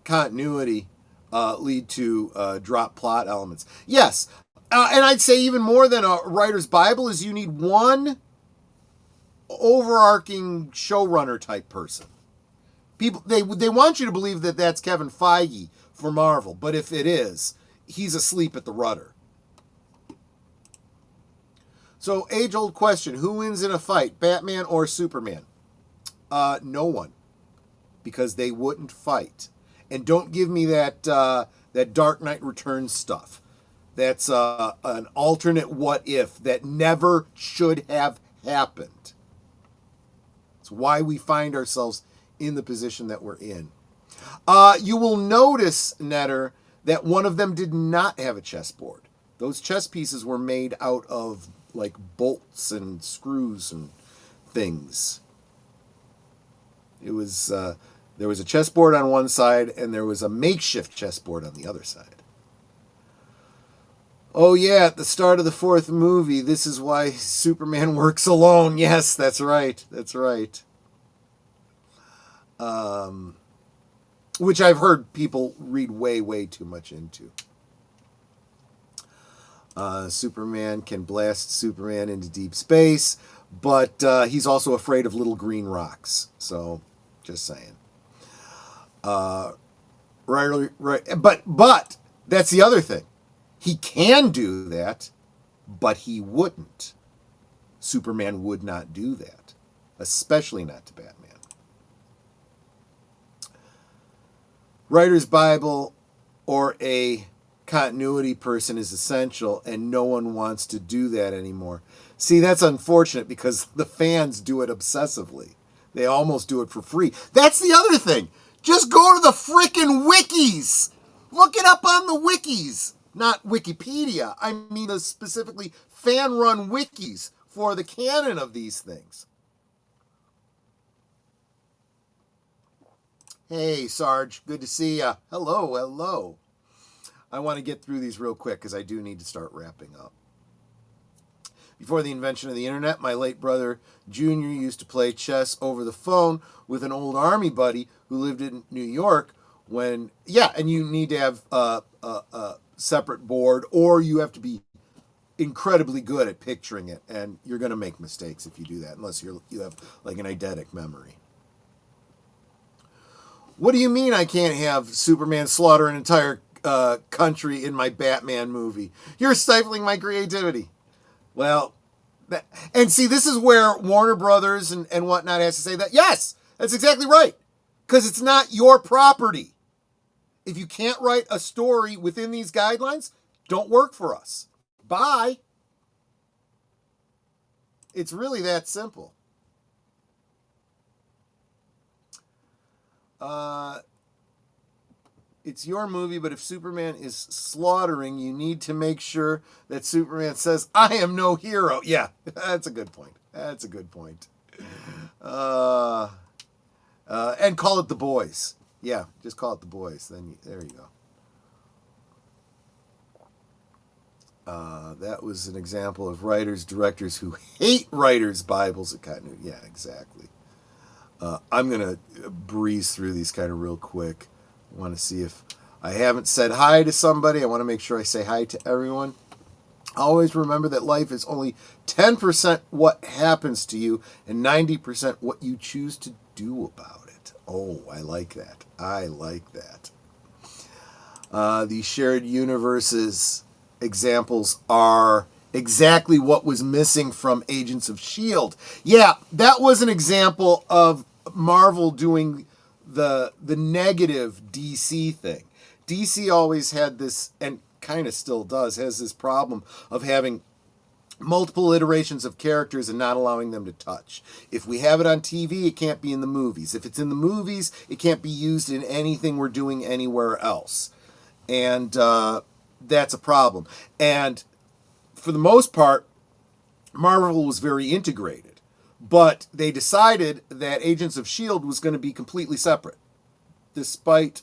continuity lead to drop plot elements. Yes, and I'd say even more than a writer's Bible is you need one overarching showrunner type person. People they want you to believe that that's Kevin Feige for Marvel, but if it is, he's asleep at the rudder. So, age-old question, who wins in a fight, Batman or Superman? No one, because they wouldn't fight. And don't give me that Dark Knight Returns stuff. That's an alternate what if that never should have happened. It's why we find ourselves in the position that we're in. You will notice, Netter, that one of them did not have a chessboard. Those chess pieces were made out of like bolts and screws and things. It was there was a chessboard on one side and there was a makeshift chessboard on the other side. Oh yeah, at the start of the fourth movie, this is why Superman works alone. Yes, that's right. Which I've heard people read way too much into. Superman can blast Superman into deep space, but he's also afraid of little green rocks. So, just saying. Right. But that's the other thing. He can do that, but he wouldn't. Superman would not do that, especially not to Batman. Writer's Bible or a continuity person is essential, and no one wants to do that anymore. See, that's unfortunate because the fans do it obsessively. They almost do it for free. That's the other thing. Just go to the frickin' wikis. Look it up on the wikis. Not Wikipedia. I mean the specifically fan-run wikis for the canon of these things. Hey, Sarge. Good to see ya. Hello. I want to get through these real quick because I do need to start wrapping up. Before the invention of the internet, my late brother Junior used to play chess over the phone with an old army buddy who lived in New York. And you need to have a separate board, or you have to be incredibly good at picturing it, and you're going to make mistakes if you do that, unless you have like an eidetic memory. What do you mean I can't have Superman slaughter an entire country in my Batman movie? You're stifling my creativity. Well, and see, this is where Warner Brothers and whatnot has to say that, yes, that's exactly right, because it's not your property. If you can't write a story within these guidelines, don't work for us. Bye. It's really that simple. It's your movie, but if Superman is slaughtering, you need to make sure that Superman says, I am no hero. Yeah, that's a good point. And call it The Boys. Yeah, just call it The Boys. There you go. That was an example of writers, directors who hate writers' Bibles at continuity. Yeah, exactly. I'm going to breeze through these kind of real quick. I want to see if I haven't said hi to somebody. I want to make sure I say hi to everyone. Always remember that life is only 10% what happens to you and 90% what you choose to do about it. Oh, I like that. I like that. The shared universes examples are exactly what was missing from Agents of S.H.I.E.L.D. Yeah, that was an example of Marvel doing the negative DC thing. DC always had this, and kind of still does, has this problem of having multiple iterations of characters and not allowing them to touch. If we have it on TV, it can't be in the movies. If it's in the movies, it can't be used in anything we're doing anywhere else. And that's a problem. And for the most part, Marvel was very integrated. But they decided that Agents of S.H.I.E.L.D. was going to be completely separate. Despite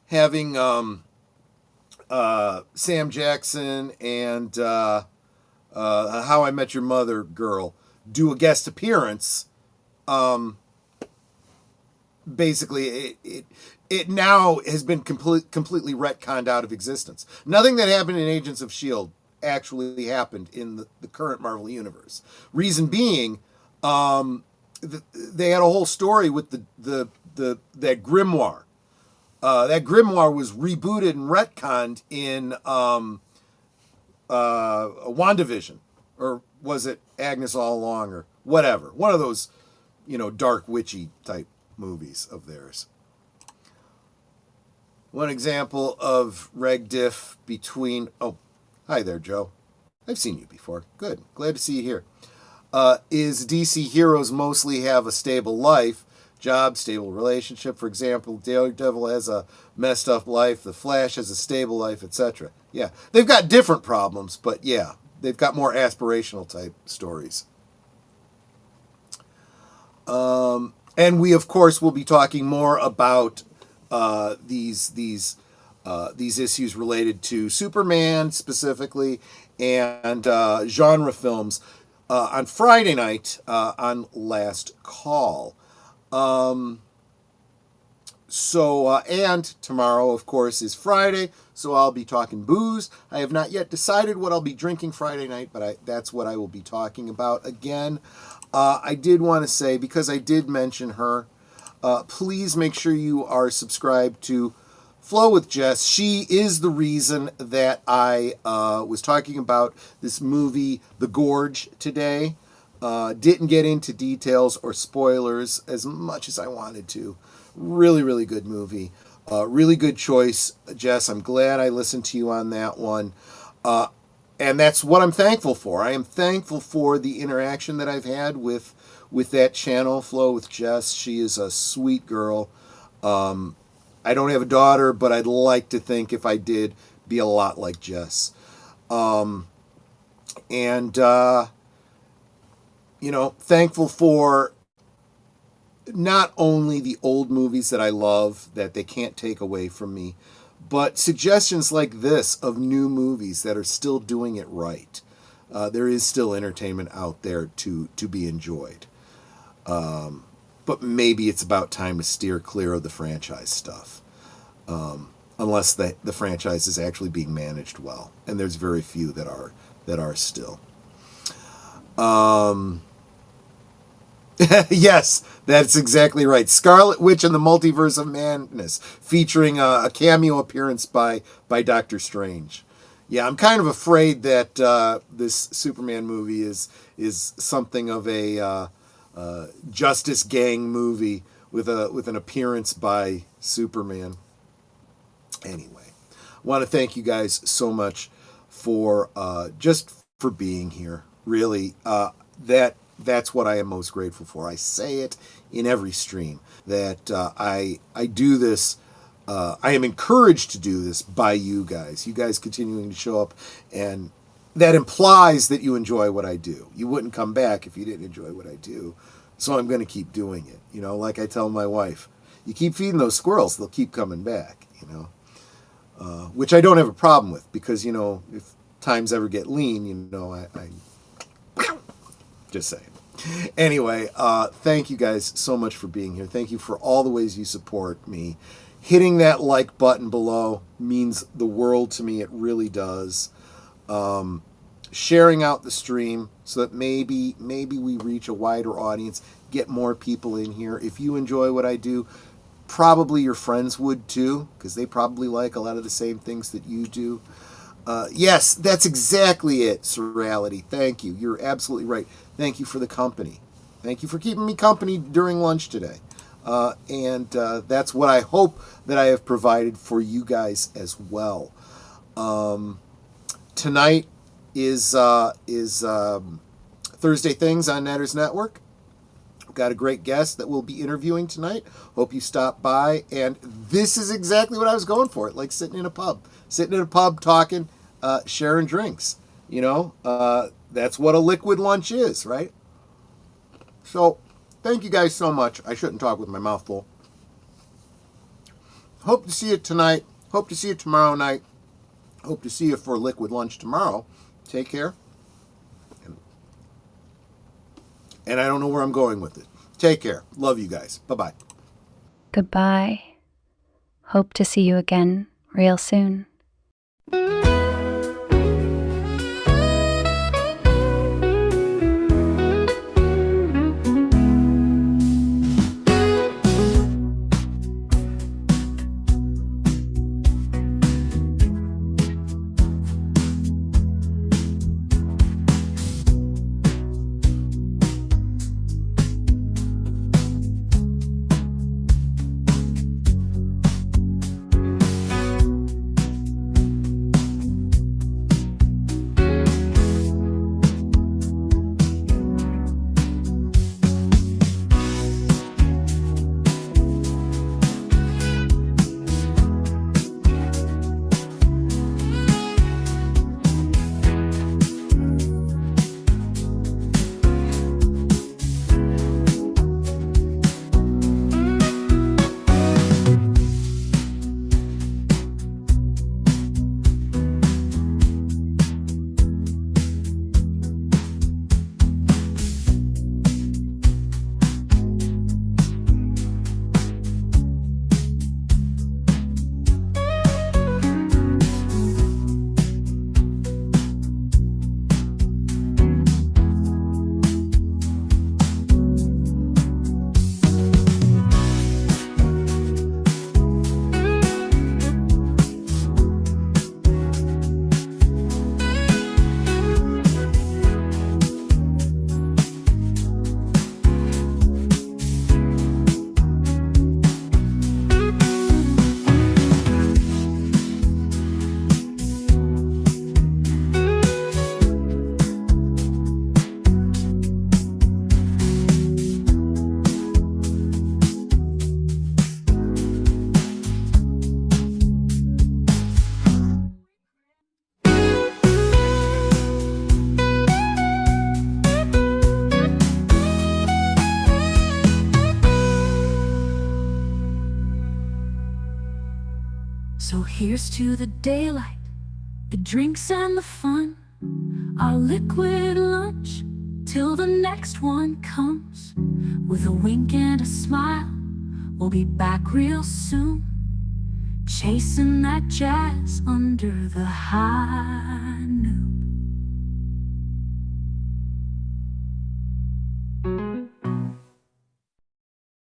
having Sam Jackson and How I Met Your Mother girl do a guest appearance, basically it now has been completely retconned out of existence. Nothing that happened in Agents of S.H.I.E.L.D. actually happened in the current Marvel Universe. Reason being, they had a whole story with that grimoire. That grimoire was rebooted and retconned in WandaVision, or was it Agnes All Along, or whatever. One of those, dark witchy type movies of theirs. One example of reg diff between... Oh, hi there, Joe. I've seen you before. Good. Glad to see you here. Is DC heroes mostly have a stable life, job, stable relationship. For example, Daredevil has a messed up life, The Flash has a stable life, etc. Yeah, they've got different problems, but yeah, they've got more aspirational type stories. And we, of course, will be talking more about these issues related to Superman specifically and genre films on Friday night on Last Call. And tomorrow, of course, is Friday, so I'll be talking booze. I have not yet decided what I'll be drinking Friday night, but that's what I will be talking about again. I did want to say, because I did mention her, please make sure you are subscribed to Flow with Jess. She is the reason that I was talking about this movie, The Gorge, today. Didn't get into details or spoilers as much as I wanted to. Really, really good movie. Really good choice, Jess. I'm glad I listened to you on that one. And that's what I'm thankful for. I am thankful for the interaction that I've had with that channel, Flow with Jess. She is a sweet girl. I don't have a daughter, but I'd like to think, if I did, be a lot like Jess. Thankful for not only the old movies that I love that they can't take away from me, but suggestions like this of new movies that are still doing it right. There is still entertainment out there to be enjoyed. But maybe it's about time to steer clear of the franchise stuff. Unless the franchise is actually being managed well. And there's very few that are still. Yes, that's exactly right. Scarlet Witch and the Multiverse of Madness, featuring a cameo appearance by Doctor Strange. Yeah, I'm kind of afraid that this Superman movie is something of a Justice Gang movie with an appearance by Superman. Anyway, I want to thank you guys so much for just for being here. Really, that's what I am most grateful for. I say it in every stream that I do this. I am encouraged to do this by you guys. You guys continuing to show up, and that implies that you enjoy what I do. You wouldn't come back if you didn't enjoy what I do. So I'm going to keep doing it. You know, like I tell my wife, you keep feeding those squirrels, they'll keep coming back, you know. Which I don't have a problem with, because, you know, if times ever get lean, you know, I just saying. Anyway, thank you guys so much for being here. Thank you for all the ways you support me. Hitting that like button below means the world to me. It really does. Sharing out the stream so that maybe we reach a wider audience, get more people in here. If you enjoy what I do, probably your friends would too, because they probably like a lot of the same things that you do. Yes, that's exactly it, Surreality. Thank you. You're absolutely right. Thank you for the company. Thank you for keeping me company during lunch today. And that's what I hope that I have provided for you guys as well. Tonight is Thursday Things on Netters Network. We've got a great guest that we'll be interviewing tonight. Hope you stop by. And this is exactly what I was going for. Like sitting in a pub talking, sharing drinks. You know, that's what a liquid lunch is, right? So, thank you guys so much. I shouldn't talk with my mouth full. Hope to see you tonight. Hope to see you tomorrow night. Hope to see you for liquid lunch tomorrow. Take care. And I don't know where I'm going with it. Take care. Love you guys. Bye-bye. Goodbye. Hope to see you again real soon. So here's to the daylight, the drinks and the fun, our liquid lunch, till the next one comes. With a wink and a smile, we'll be back real soon, chasing that jazz under the high